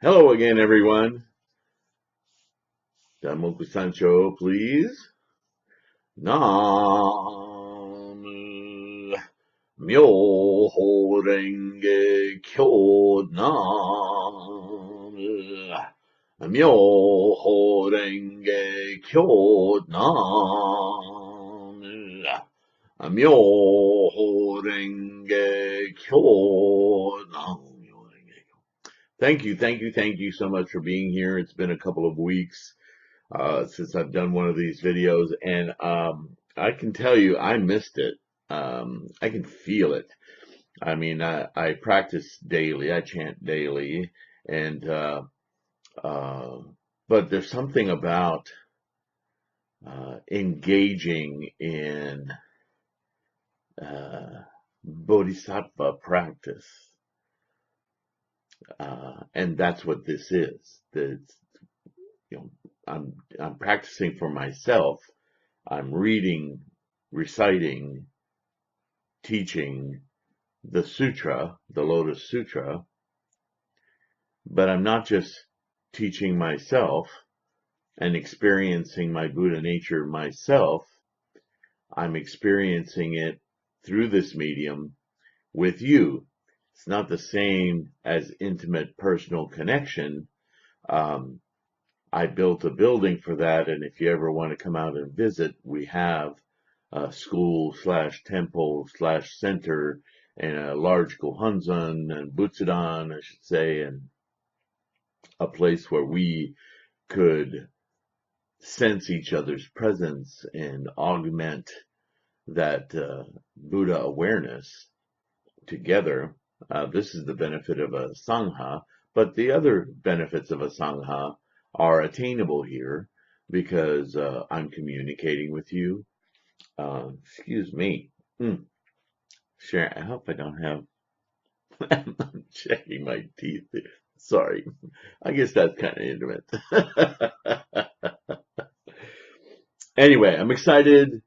Hello again, everyone. Daimoku Sancho, please. Nam Myoho Renge Kyo. Nam Myoho Renge Kyo. Nam Myoho Renge Kyo. Nam. Thank you so much for being here. It's been a couple of weeks since I've done one of these videos, and I can tell you I missed it. I can feel it. I mean, I practice daily, I chant daily, and uh, but there's something about engaging in bodhisattva practice, and that's what this is. You know, I'm practicing for myself. I'm reading, reciting, teaching the sutra, the Lotus Sutra, but I'm not just teaching myself and experiencing my Buddha nature myself. I'm experiencing it through this medium with you. It's not the same as intimate personal connection. Um, I built a building for that, and if you ever want to come out and visit, we have a school/temple/center and a large Gohonzon and Butsudan, I should say, and a place where we could sense each other's presence and augment that Buddha awareness together. This is the benefit of a Sangha, but the other benefits of a Sangha are attainable here because I'm communicating with you. Excuse me. Sure, I hope I don't have. I'm checking my teeth. Sorry. I guess that's kind of intimate. Anyway, I'm excited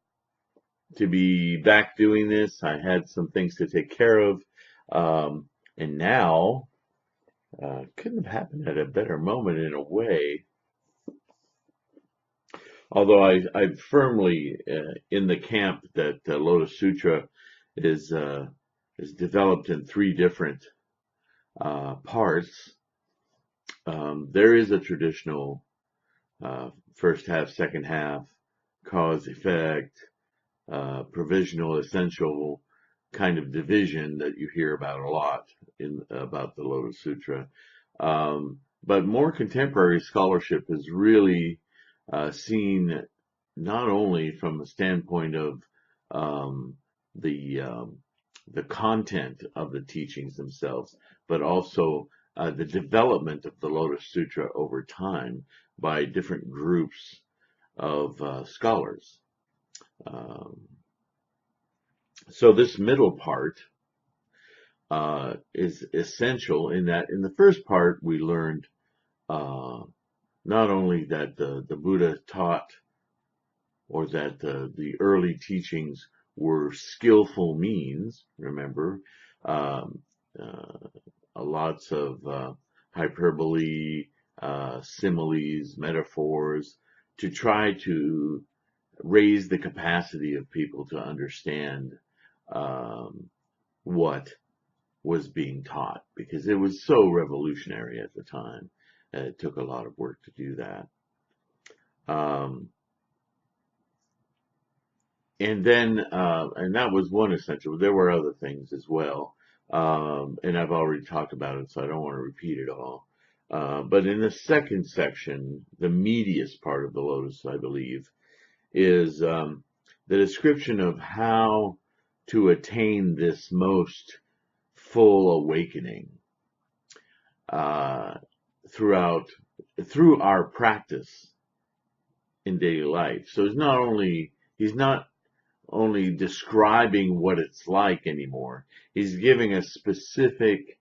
to be back doing this. I had some things to take care of. And now, couldn't have happened at a better moment in a way. Although I'm firmly in the camp that Lotus Sutra is developed in three different parts. There is a traditional first half, second half, cause effect, provisional, essential kind of division that you hear about a lot about the Lotus Sutra. But more contemporary scholarship has really seen not only from the standpoint of um, the um, the content of the teachings themselves, but also the development of the Lotus Sutra over time by different groups of scholars. Um, so this middle part is essential in that in the first part we learned uh, not only that the Buddha taught or that the early teachings were skillful means, remember, um, uh, lots of hyperbole, similes, metaphors, to try to raise the capacity of people to understand um, what was being taught, because it was so revolutionary at the time. It took a lot of work to do that. Um, and then, and that was one essential. There were other things as well. And I've already talked about it, so I don't want to repeat it all. But in the second section, the meatiest part of the Lotus, I believe, is the description of how to attain this most full awakening uh, through our practice in daily life. So he's not only describing what it's like anymore. He's giving us specific,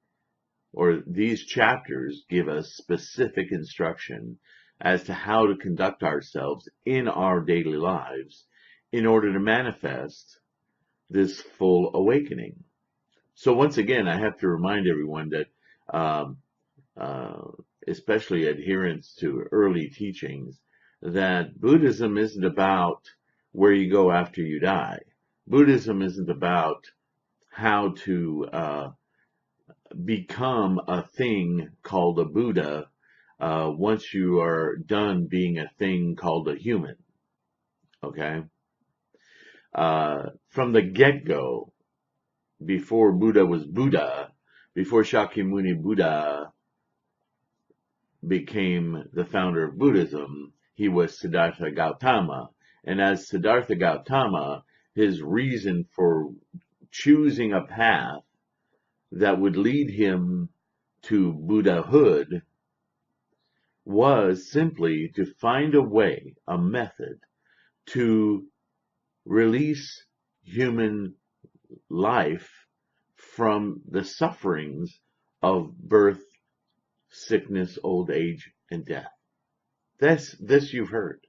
or these chapters give us specific instruction as to how to conduct ourselves in our daily lives in order to manifest this full awakening. So once again, I have to remind everyone that um, uh, especially adherents to early teachings, that Buddhism isn't about where you go after you die. Buddhism isn't about how to become a thing called a Buddha once you are done being a thing called a human. Okay? From the get-go, before Buddha was Buddha, before Shakyamuni Buddha became the founder of Buddhism, he was Siddhartha Gautama. And as Siddhartha Gautama, his reason for choosing a path that would lead him to Buddhahood was simply to find a way, a method, to release human life from the sufferings of birth, sickness, old age, and death. This you've heard.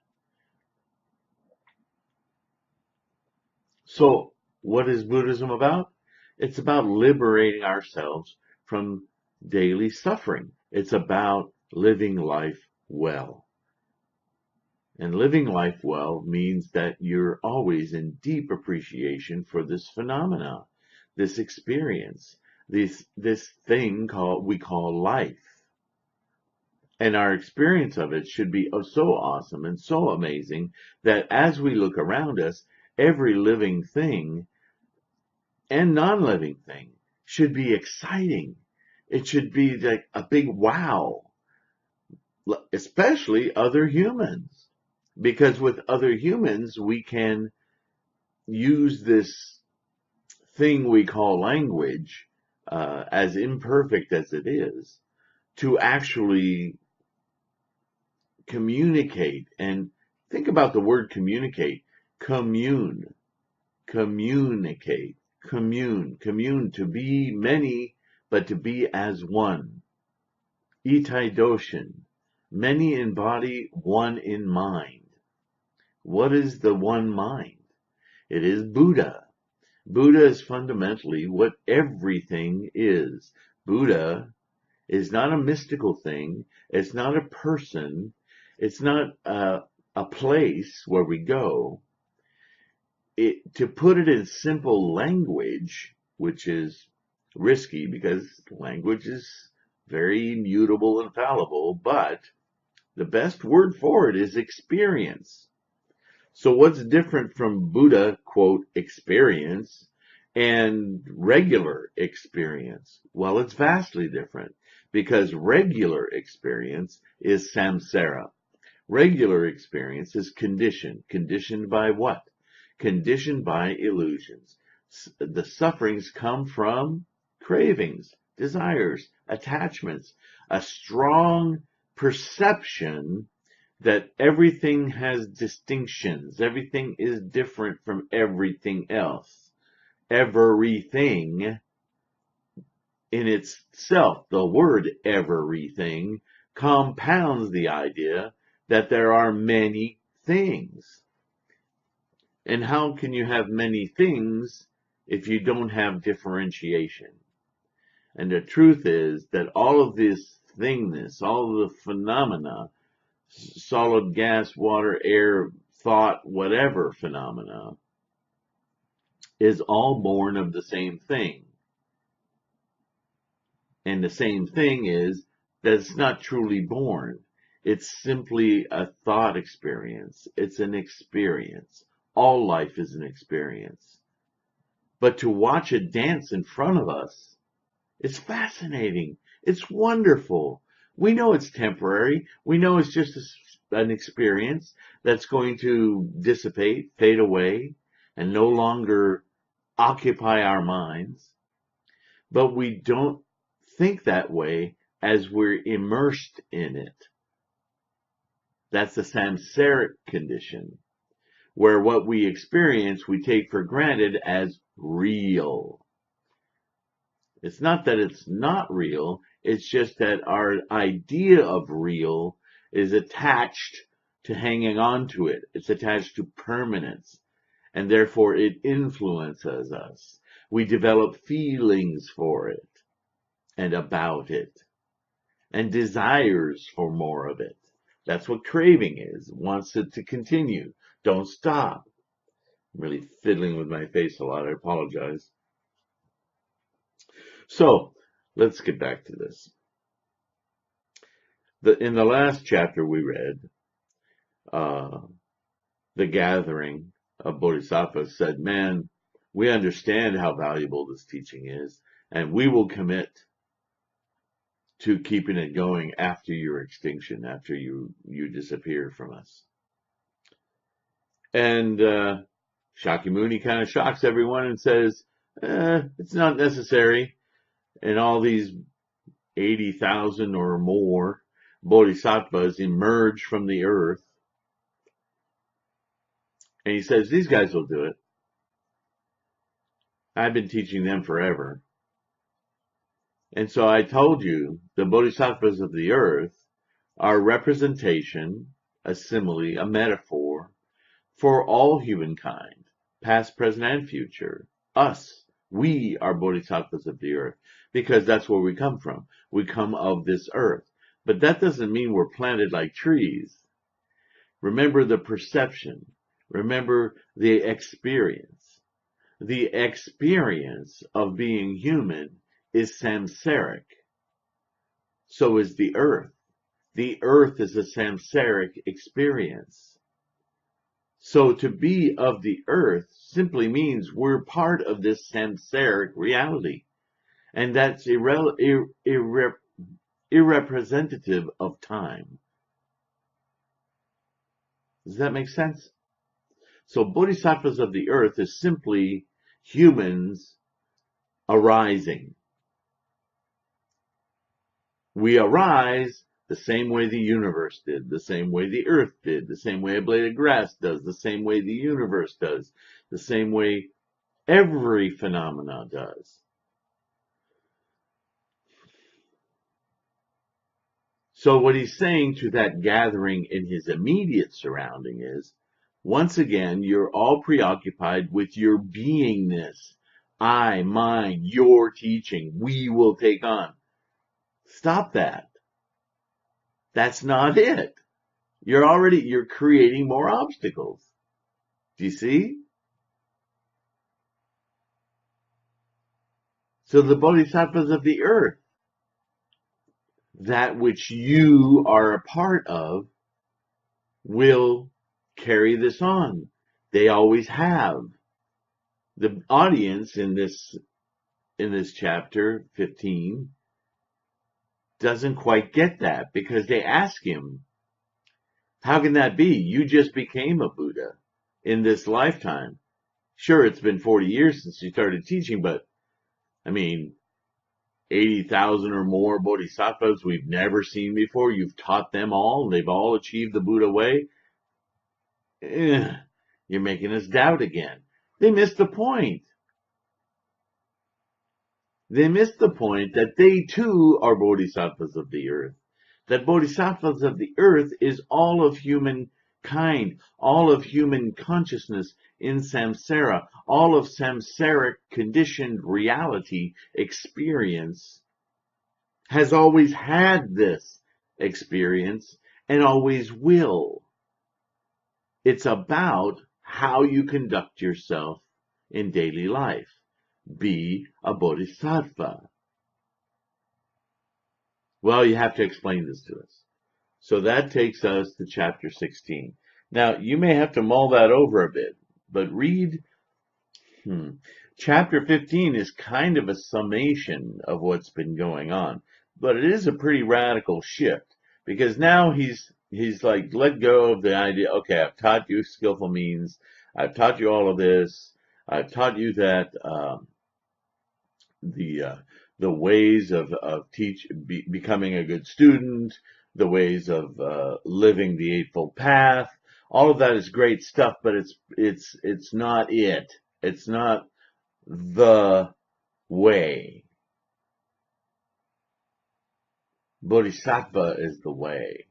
So what is Buddhism about? It's about liberating ourselves from daily suffering. It's about living life well. And living life well means that you're always in deep appreciation for this phenomena, this experience, this thing we call life. And our experience of it should be so awesome and so amazing that as we look around us, every living thing and non-living thing should be exciting. It should be like a big wow, especially other humans. Because with other humans, we can use this thing we call language, as imperfect as it is, to actually communicate. And think about the word communicate. Communicate, commune, to be many, but to be as one. Itai doshin, many in body, one in mind. What is the one mind? It is Buddha. Buddha is fundamentally what everything is. Buddha is not a mystical thing. It's not a person. It's not a place where we go. To put it in simple language, which is risky because language is very mutable and fallible, but the best word for it is experience. So what's different from Buddha, quote, experience and regular experience? Well, it's vastly different because regular experience is samsara. Regular experience is conditioned. Conditioned by what? Conditioned by illusions. The sufferings come from cravings, desires, attachments, a strong perception that everything has distinctions. Everything is different from everything else. Everything in itself, the word everything, compounds the idea that there are many things. And how can you have many things if you don't have differentiation? And the truth is that all of this thingness, all of the phenomena, solid, gas, water, air, thought, whatever phenomena, is all born of the same thing. And the same thing is that it's not truly born. It's simply a thought experience. It's an experience. All life is an experience. But to watch it dance in front of us, it's fascinating. It's wonderful. We know it's temporary. We know it's just an experience that's going to dissipate, fade away, and no longer occupy our minds. But we don't think that way as we're immersed in it. That's the samsaric condition, where what we experience we take for granted as real. It's not that it's not real, it's just that our idea of real is attached to hanging on to it. It's attached to permanence, and therefore it influences us. We develop feelings for it and about it. and desires for more of it. That's what craving is. Wants it to continue. Don't stop. I'm really fiddling with my face a lot. I apologize. So let's get back to this. In the last chapter we read, the gathering of bodhisattvas said, man, we understand how valuable this teaching is, and we will commit to keeping it going after your extinction, after you disappear from us. And Shakyamuni kind of shocks everyone and says, it's not necessary. And all these 80,000 or more bodhisattvas emerge from the earth. And he says, these guys will do it. I've been teaching them forever. And so I told you, the bodhisattvas of the earth are representation, a simile, a metaphor for all humankind, past, present, and future. Us, we are bodhisattvas of the earth, because that's where we come from. We come of this earth. But that doesn't mean we're planted like trees. Remember the perception. Remember the experience. The experience of being human is samsaric. So is the earth. The earth is a samsaric experience. So to be of the earth simply means we're part of this samsaric reality. And that's irrepresentative of time. Does that make sense? So bodhisattvas of the earth is simply humans arising. We arise the same way the universe did, the same way the earth did, the same way a blade of grass does, the same way the universe does, the same way every phenomenon does. So what he's saying to that gathering in his immediate surrounding is, once again, you're all preoccupied with your beingness. I, mine, your teaching, we will take on. Stop that. That's not it. You're creating more obstacles. Do you see? So the bodhisattvas of the earth, that which you are a part of, will carry this on. They always have. The audience in this chapter 15 doesn't quite get that, because they ask him, how can that be? You just became a Buddha in this lifetime. Sure, it's been 40 years since you started teaching, but I mean, 80,000 or more bodhisattvas we've never seen before. You've taught them all. They've all achieved the Buddha way. You're making us doubt again. They missed the point. They missed the point that they too are bodhisattvas of the earth. That bodhisattvas of the earth is all of humankind, all of human consciousness in samsara, all of samsaric conditioned reality experience has always had this experience and always will. It's about how you conduct yourself in daily life. Be a bodhisattva. Well, you have to explain this to us. So that takes us to chapter 16. Now, you may have to mull that over a bit, but read. Chapter 15 is kind of a summation of what's been going on, but it is a pretty radical shift, because now he's like, let go of the idea, okay, I've taught you skillful means, I've taught you all of this, I've taught you that the ways of becoming a good student, the ways of living the Eightfold Path. All of that is great stuff, but it's not it. It's not the way. Bodhisattva is the way.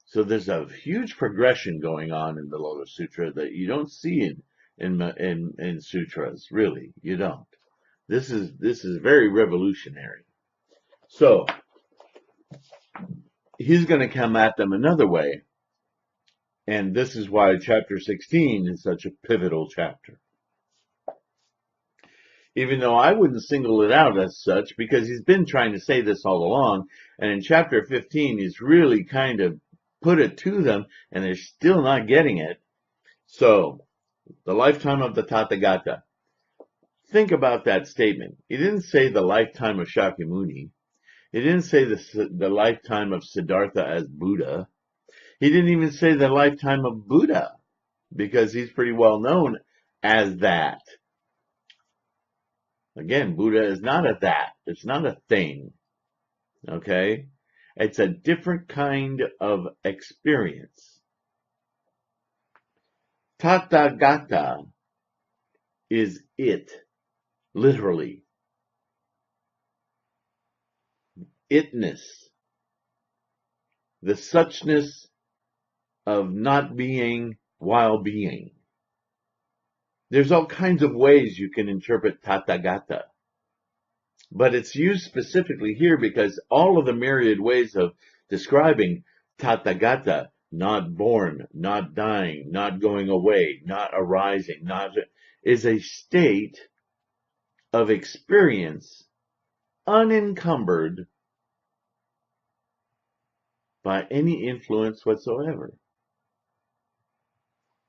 So there's a huge progression going on in the Lotus Sutra that you don't see in sutras. Really, you don't. This is very revolutionary. So he's going to come at them another way. And this is why chapter 16 is such a pivotal chapter. Even though I wouldn't single it out as such, because he's been trying to say this all along. And in chapter 15, he's really kind of put it to them, and they're still not getting it. So, the lifetime of the Tathagata. Think about that statement. He didn't say the lifetime of Shakyamuni. He didn't say the lifetime of Siddhartha as Buddha. He didn't even say the lifetime of Buddha, because he's pretty well known as that. Again, Buddha is not a that. It's not a thing. Okay? It's a different kind of experience. Tathagata is it, literally. Itness. The suchness of not being while being. There's all kinds of ways you can interpret Tathagata. But it's used specifically here because all of the myriad ways of describing Tathagata, not born, not dying, not going away, not arising, is a state of experience unencumbered by any influence whatsoever.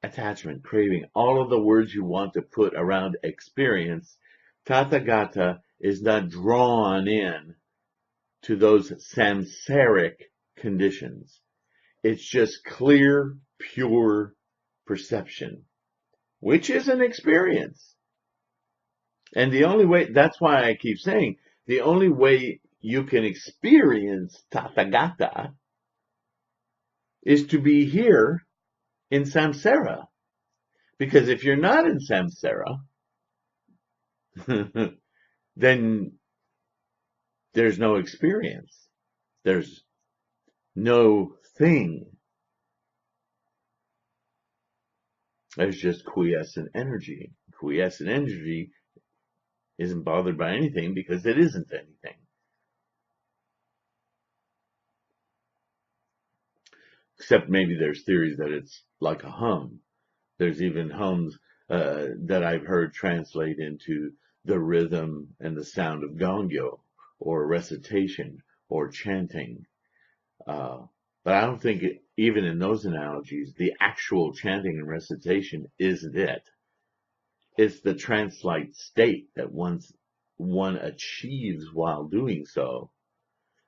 Attachment, craving, all of the words you want to put around experience, Tathagata is not drawn in to those samsaric conditions. It's just clear, pure perception, which is an experience. And the only way, that's why I keep saying, the only way you can experience Tathagata is to be here in samsara. Because if you're not in samsara, then there's no experience. There's no thing. There's just quiescent energy. Quiescent energy isn't bothered by anything because it isn't anything. Except maybe there's theories that it's like a hum. There's even hums that I've heard translate into the rhythm and the sound of gongyo, or recitation, or chanting. But I don't think even in those analogies, the actual chanting and recitation isn't it. It's the trance-like state that one achieves while doing so,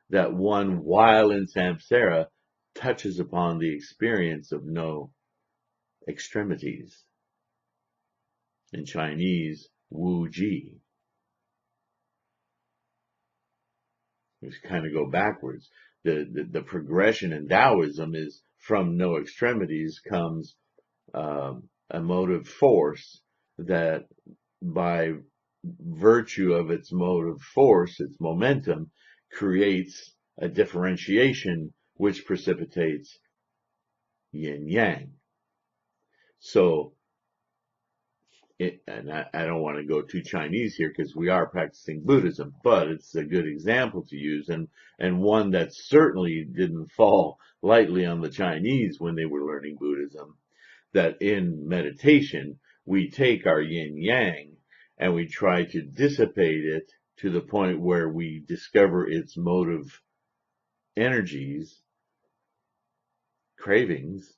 that one, while in samsara, touches upon the experience of no extremities. In Chinese, Wu Ji. We kind of go backwards. The progression in Taoism is from no extremities comes a motive force that, by virtue of its motive force, its momentum, creates a differentiation which precipitates yin yang. So, and I don't want to go too Chinese here because we are practicing Buddhism, but it's a good example to use, and one that certainly didn't fall lightly on the Chinese when they were learning Buddhism, that in meditation we take our yin yang and we try to dissipate it to the point where we discover its motive energies, cravings,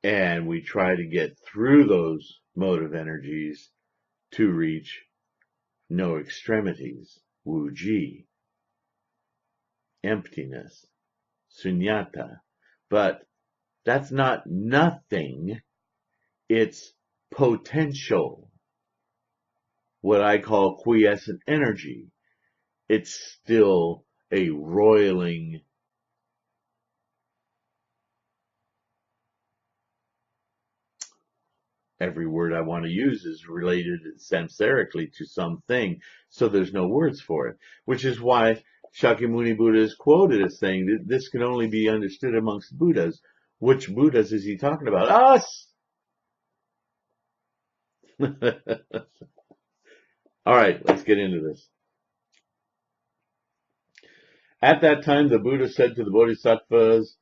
and we try to get through those motive energies to reach no extremities, Wu Ji, emptiness, sunyata. But that's not nothing, it's potential, what I call quiescent energy. It's still a roiling, every word I want to use is related samsarically to something, so there's no words for it, which is why Shakyamuni Buddha is quoted as saying that this can only be understood amongst Buddhas. Which Buddhas is he talking about? Us! All right, let's get into this. At that time, the Buddha said to the Bodhisattvas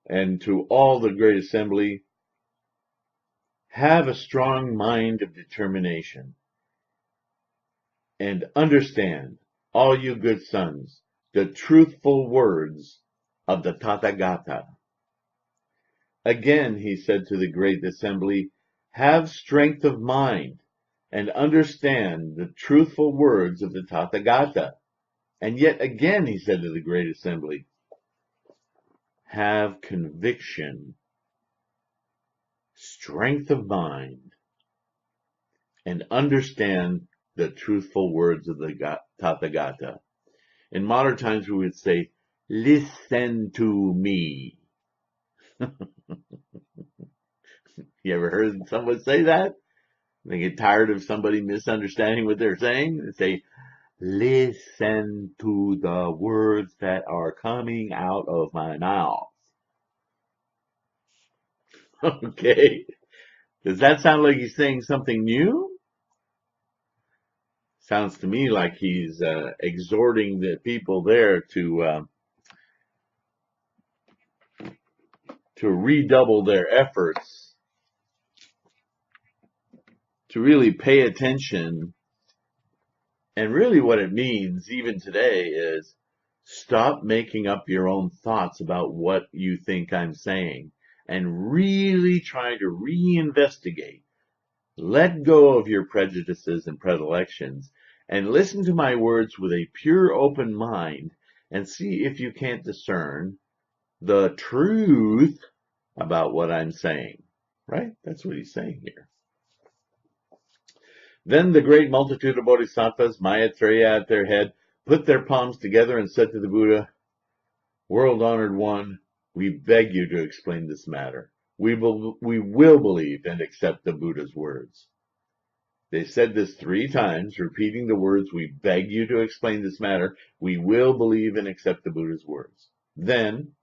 and to all the great assembly, have a strong mind of determination and understand, all you good sons, the truthful words of the Tathagata. Again, he said to the great assembly, have strength of mind and understand the truthful words of the Tathagata. And yet again, he said to the great assembly, have conviction, strength of mind, and understand the truthful words of the Tathagata. In modern times, we would say, listen to me. You ever heard someone say that? They get tired of somebody misunderstanding what they're saying. They say, listen to the words that are coming out of my mouth. Okay. Does that sound like he's saying something new? Sounds to me like he's exhorting the people there to redouble their efforts, to really pay attention. And really what it means, even today, is stop making up your own thoughts about what you think I'm saying and really try to reinvestigate. Let go of your prejudices and predilections and listen to my words with a pure open mind and see if you can't discern the truth about what I'm saying. Right? That's what he's saying here. Then the great multitude of bodhisattvas, Maitreya at their head, put their palms together and said to the Buddha, world-honored one, we beg you to explain this matter. We will believe and accept the Buddha's words. They said this 3 times, repeating the words, we beg you to explain this matter. We will believe and accept the Buddha's words. Then,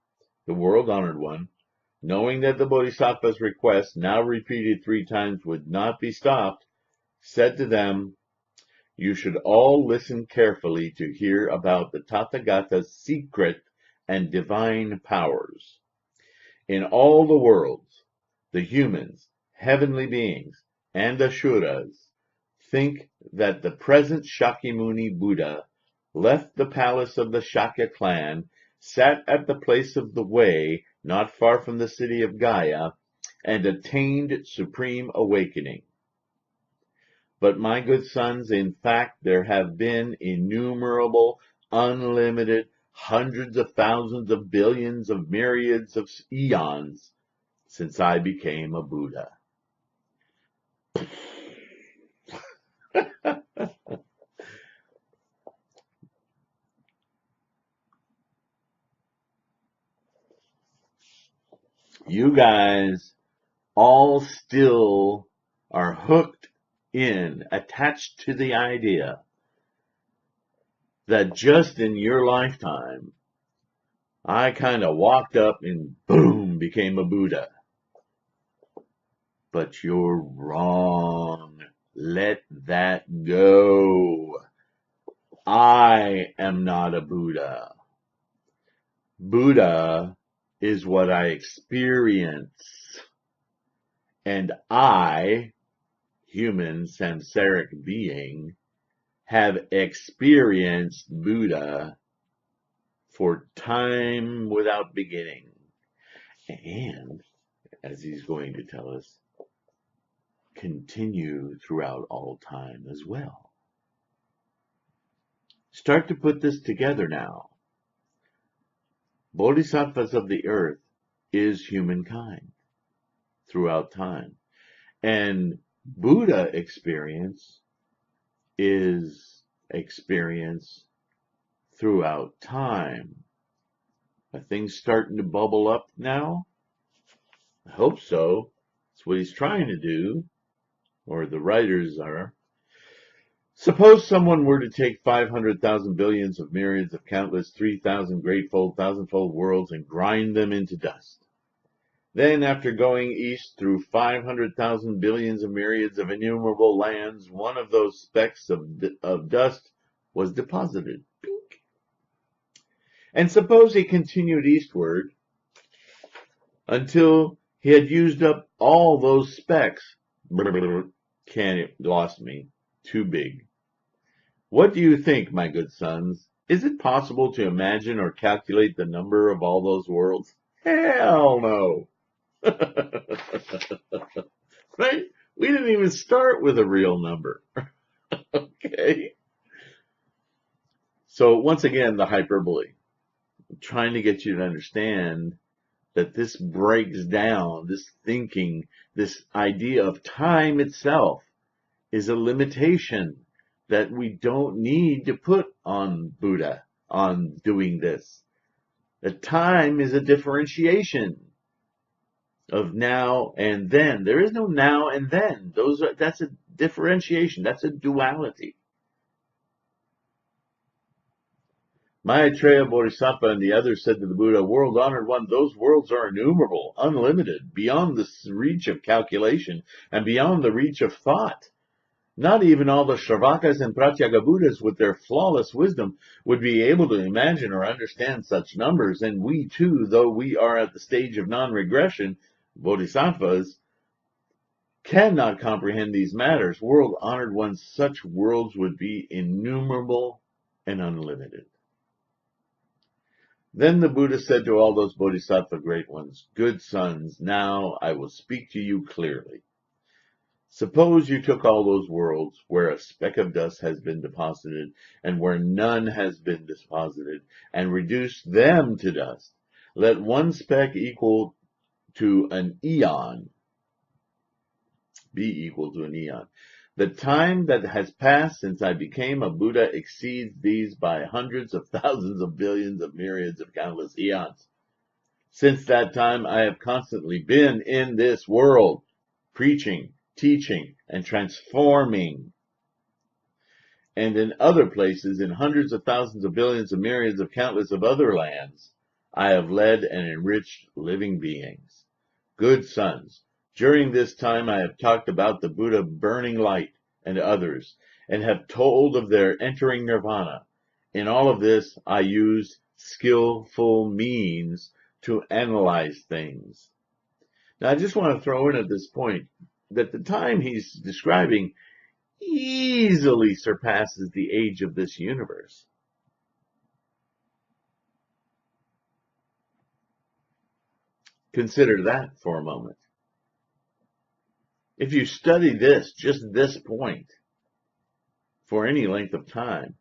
the world-honored one, knowing that the bodhisattva's request, now repeated 3 times, would not be stopped, said to them, you should all listen carefully to hear about the Tathagata's secret and divine powers. In all the worlds, the humans, heavenly beings, and Asuras think that the present Shakyamuni Buddha left the palace of the Shakya clan, sat at the place of the way, not far from the city of Gaya, and attained supreme awakening. But my good sons, in fact, there have been innumerable, unlimited, hundreds of thousands of billions of myriads of eons since I became a Buddha. You guys all still are hooked in, attached to the idea that just in your lifetime, I kind of walked up and boom, became a Buddha. But you're wrong. Let that go. I am not a Buddha. Buddha is what I experience. And I, human samsaric being, have experienced Buddha for time without beginning. And, as he's going to tell us, continue throughout all time as well. Start to put this together now. Bodhisattvas of the earth is humankind throughout time. And Buddha experience is experience throughout time. Are things starting to bubble up now? I hope so. That's what he's trying to do, or the writers are. Suppose someone were to take 500,000 billions of myriads of countless 3,000 greatfold, thousandfold worlds and grind them into dust. Then, after going east through 500,000 billions of myriads of innumerable lands, one of those specks of dust was deposited. Pink. And suppose he continued eastward until he had used up all those specks. Lost me. Too big. What do you think, my good sons? Is it possible to imagine or calculate the number of all those worlds? Hell no. Right? We didn't even start with a real number. Okay. So once again, the hyperbole. I'm trying to get you to understand that this breaks down, this thinking, this idea of time itself is a limitation that we don't need to put on Buddha, on doing this. That time is a differentiation of now and then. There is no now and then. That's a differentiation. That's a duality. Maitreya Bodhisattva and the others said to the Buddha, "World honored one, those worlds are innumerable, unlimited, beyond the reach of calculation and beyond the reach of thought. Not even all the Shravakas and Pratyeka Buddhas with their flawless wisdom would be able to imagine or understand such numbers, and we too, though we are at the stage of non-regression, Bodhisattvas, cannot comprehend these matters. World honored ones, such worlds would be innumerable and unlimited." Then the Buddha said to all those Bodhisattva great ones, "Good sons, now I will speak to you clearly. Suppose you took all those worlds where a speck of dust has been deposited and where none has been deposited and reduced them to dust. Let one speck equal to an eon be equal to an eon. The time that has passed since I became a Buddha exceeds these by hundreds of thousands of billions of myriads of countless eons. Since that time, I have constantly been in this world, preaching, teaching, and transforming. And in other places, in hundreds of thousands of billions of myriads of countless of other lands, I have led and enriched living beings. Good sons, during this time I have talked about the Buddha burning light and others, and have told of their entering nirvana. In all of this, I use skillful means to analyze things. Now, I just want to throw in at this point that the time he's describing easily surpasses the age of this universe. Consider that for a moment. If you study this, just this point, for any length of time,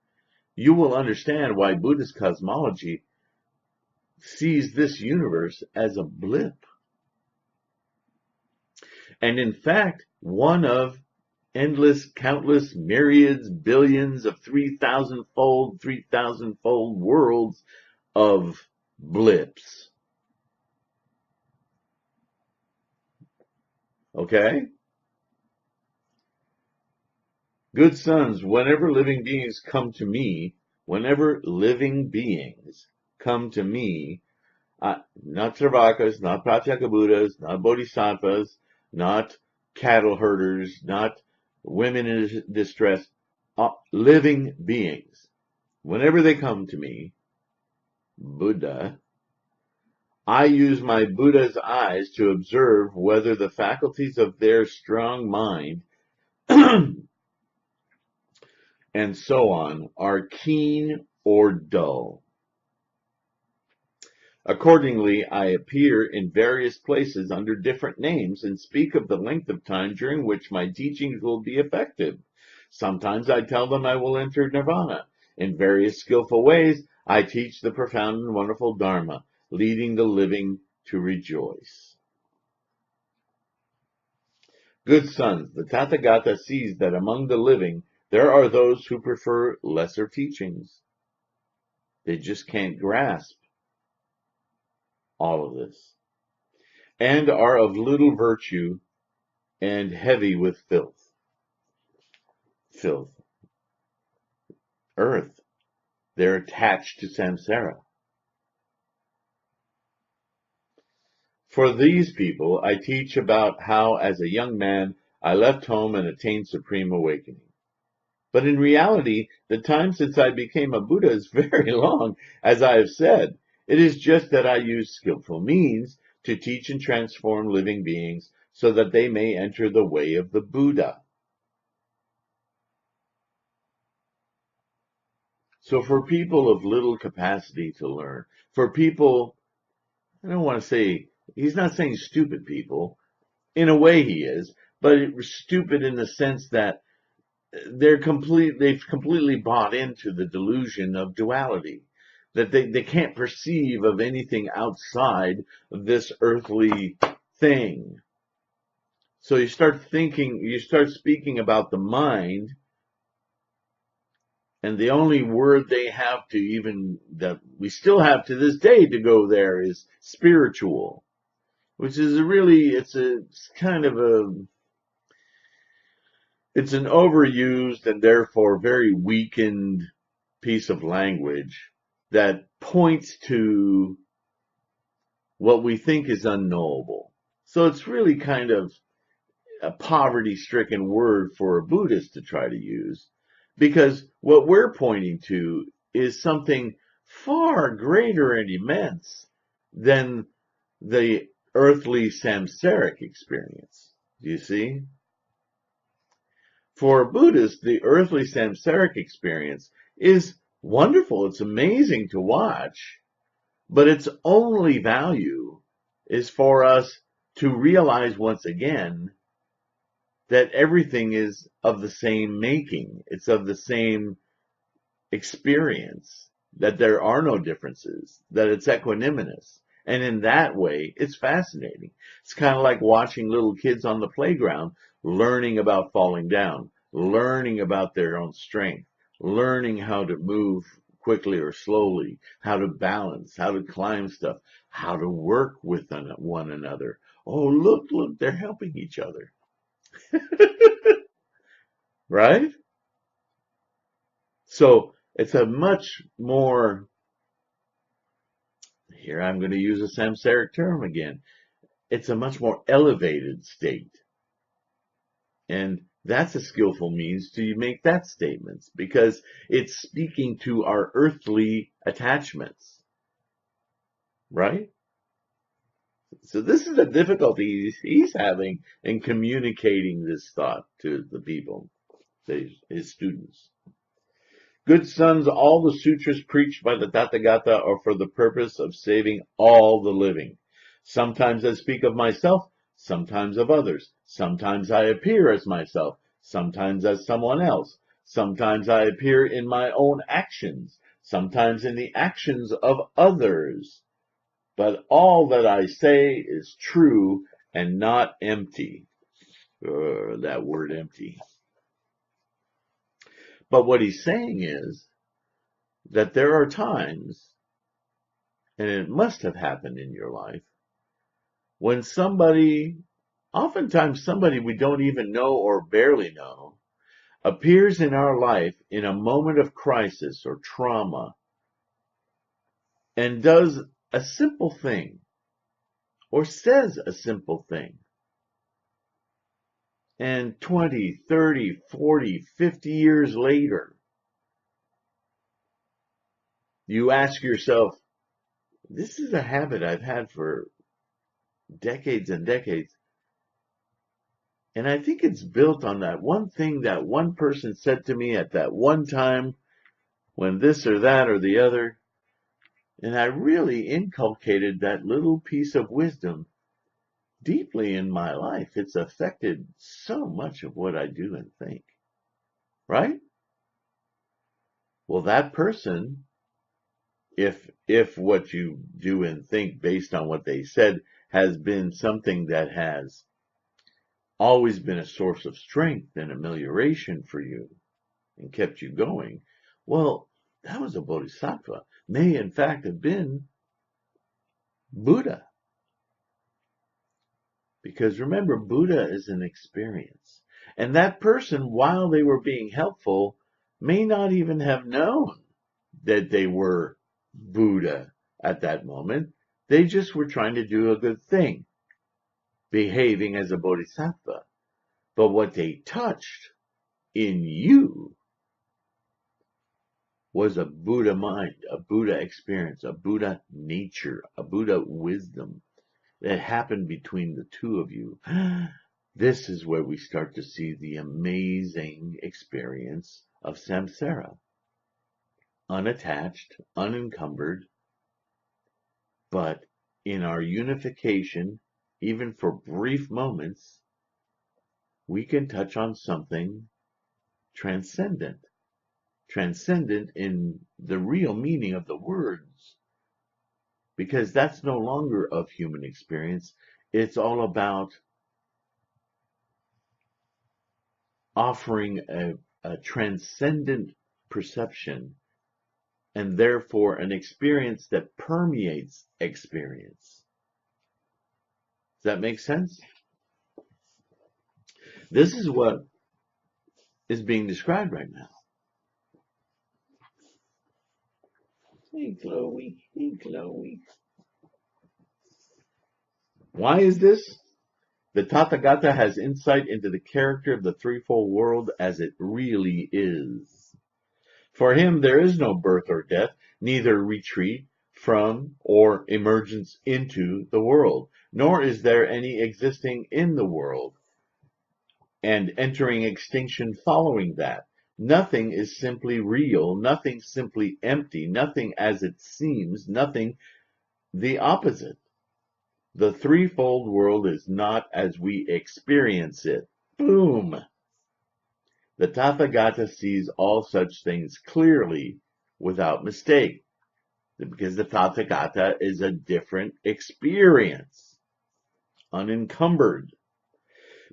you will understand why Buddhist cosmology sees this universe as a blip. And in fact, one of endless, countless, myriads, billions of 3,000-fold worlds of blips. Okay? Good sons, whenever living beings come to me, not Sarvakas, not Pratyeka Buddhas, not Bodhisattvas, not cattle herders, not women in distress, living beings. Whenever they come to me, Buddha, I use my Buddha's eyes to observe whether the faculties of their strong mind and so on are keen or dull. Accordingly, I appear in various places under different names and speak of the length of time during which my teachings will be effective. Sometimes I tell them I will enter nirvana. In various skillful ways, I teach the profound and wonderful Dharma, leading the living to rejoice. Good sons, the Tathagata sees that among the living, there are those who prefer lesser teachings. They just can't grasp all of this, and are of little virtue and heavy with filth. Filth. Earth. They're attached to samsara. For these people, I teach about how, as a young man, I left home and attained supreme awakening. But in reality, the time since I became a Buddha is very long, as I have said. It is just that I use skillful means to teach and transform living beings so that they may enter the way of the Buddha. So for people of little capacity to learn, for people, I don't want to say, he's not saying stupid people. In a way he is, but stupid in the sense that they've completely bought into the delusion of duality, that they can't perceive of anything outside of this earthly thing. So you start speaking about the mind, and the only word they have to even, that we still have to this day to go there, is spiritual, which is it's an overused and therefore very weakened piece of language that points to what we think is unknowable. So it's really kind of a poverty-stricken word for a Buddhist to try to use, because what we're pointing to is something far greater and immense than the earthly samsaric experience. Do you see? For a Buddhist, the earthly samsaric experience is wonderful. It's amazing to watch, but its only value is for us to realize once again that everything is of the same making. It's of the same experience, that there are no differences, that it's equanimous. And in that way, it's fascinating. It's kind of like watching little kids on the playground learning about falling down, learning about their own strength, learning how to move quickly or slowly, how to balance, how to climb stuff, how to work with one another. Oh, look, they're helping each other. Right? So it's a much more, here I'm going to use a samsaric term again, it's a much more elevated state. And that's a skillful means to make that statement, because it's speaking to our earthly attachments, right? So this is the difficulty he's having in communicating this thought to the people, his students. Good sons, all the sutras preached by the Tathagata are for the purpose of saving all the living. Sometimes I speak of myself, sometimes of others. Sometimes I appear as myself, sometimes as someone else. Sometimes I appear in my own actions, sometimes in the actions of others. But all that I say is true and not empty. That word empty. But what he's saying is that there are times, and it must have happened in your life, when oftentimes somebody we don't even know or barely know, appears in our life in a moment of crisis or trauma and does a simple thing or says a simple thing. And 20, 30, 40, 50 years later, you ask yourself, this is a habit I've had for decades and decades. And I think it's built on that one thing that one person said to me at that one time when this or that or the other. And I really inculcated that little piece of wisdom deeply in my life. It's affected so much of what I do and think. Right? Well, that person, if what you do and think based on what they said has been something that has always been a source of strength and amelioration for you and kept you going, well, that was a bodhisattva, may in fact have been Buddha. Because remember, Buddha is an experience. And that person, while they were being helpful, may not even have known that they were Buddha at that moment. They just were trying to do a good thing, behaving as a bodhisattva. But what they touched in you was a Buddha mind, a Buddha experience, a Buddha nature, a Buddha wisdom that happened between the two of you. This is where we start to see the amazing experience of samsara. Unattached, unencumbered, but in our unification, even for brief moments, we can touch on something transcendent. Transcendent in the real meaning of the words, because that's no longer of human experience. It's all about offering a transcendent perception and therefore an experience that permeates experience. Does that make sense? This is what is being described right now. Hey, Chloe. Hey, Chloe. Why is this? The Tathagata has insight into the character of the threefold world as it really is. For him, there is no birth or death, neither retreat from or emergence into the world, nor is there any existing in the world and entering extinction following that. Nothing is simply real, nothing simply empty, nothing as it seems, nothing the opposite. The threefold world is not as we experience it. Boom! The Tathagata sees all such things clearly, without mistake, because the Tathagata is a different experience, unencumbered.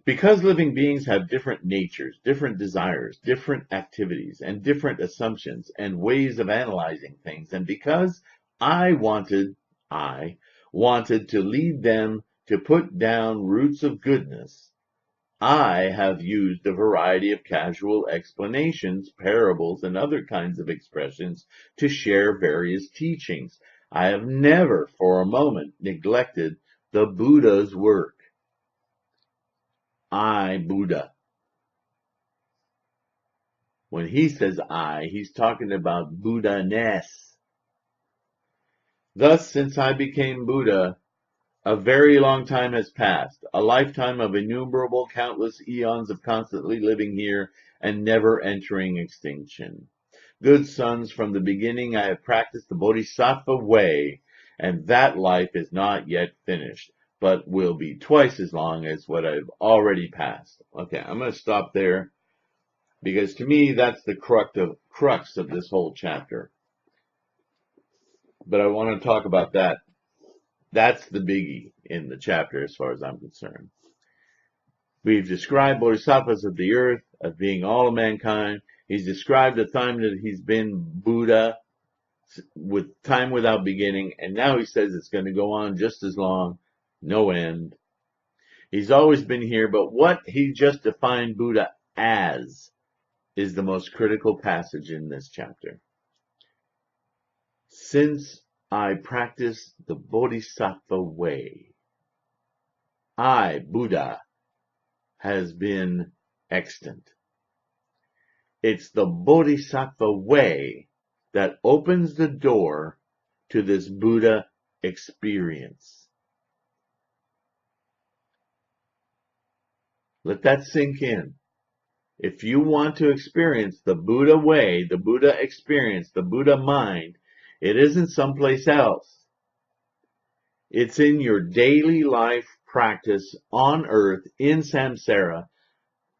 Because living beings have different natures, different desires, different activities, and different assumptions and ways of analyzing things, and because I wanted to lead them to put down roots of goodness, I have used a variety of casual explanations, parables, and other kinds of expressions to share various teachings. I have never for a moment neglected the Buddha's work. I, Buddha. When he says I, he's talking about Buddha-ness. Thus, since I became Buddha, a very long time has passed, a lifetime of innumerable, countless eons of constantly living here and never entering extinction. Good sons, from the beginning I have practiced the Bodhisattva way, and that life is not yet finished, but will be twice as long as what I've already passed. Okay, I'm going to stop there, because to me that's the crux of this whole chapter. But I want to talk about that. That's the biggie in the chapter as far as I'm concerned. We've described bodhisattvas of the earth as being all of mankind. He's described the time that he's been Buddha with time without beginning, and now he says it's going to go on just as long, no end. He's always been here, but what he just defined Buddha as is the most critical passage in this chapter. Since I practice the Bodhisattva way, I, Buddha, has been extant. It's the Bodhisattva way that opens the door to this Buddha experience. Let that sink in. If you want to experience the Buddha way, the Buddha experience, the Buddha mind, it isn't someplace else. It's in your daily life practice on earth in samsara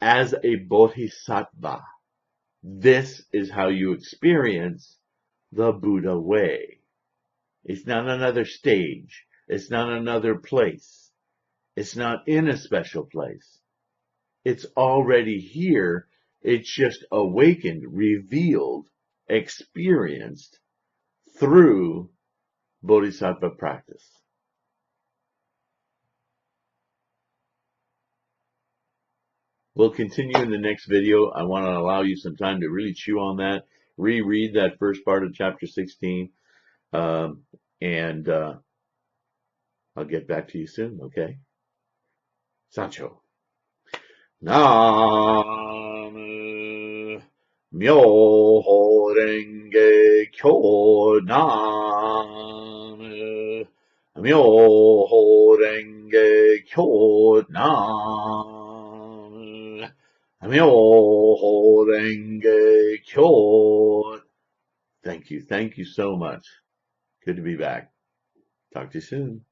as a bodhisattva. This is how you experience the Buddha way. It's not another stage. It's not another place. It's not in a special place. It's already here. It's just awakened, revealed, experienced through bodhisattva practice. We'll continue in the next video. I want to allow you some time to really chew on that, reread that first part of chapter 16, and I'll get back to you soon, okay? Sancho. Nam Myoho Renge Kyo Nam. Myoho Renge Kyo Nam. Myoho Renge Kyo. Thank you so much. Good to be back. Talk to you soon.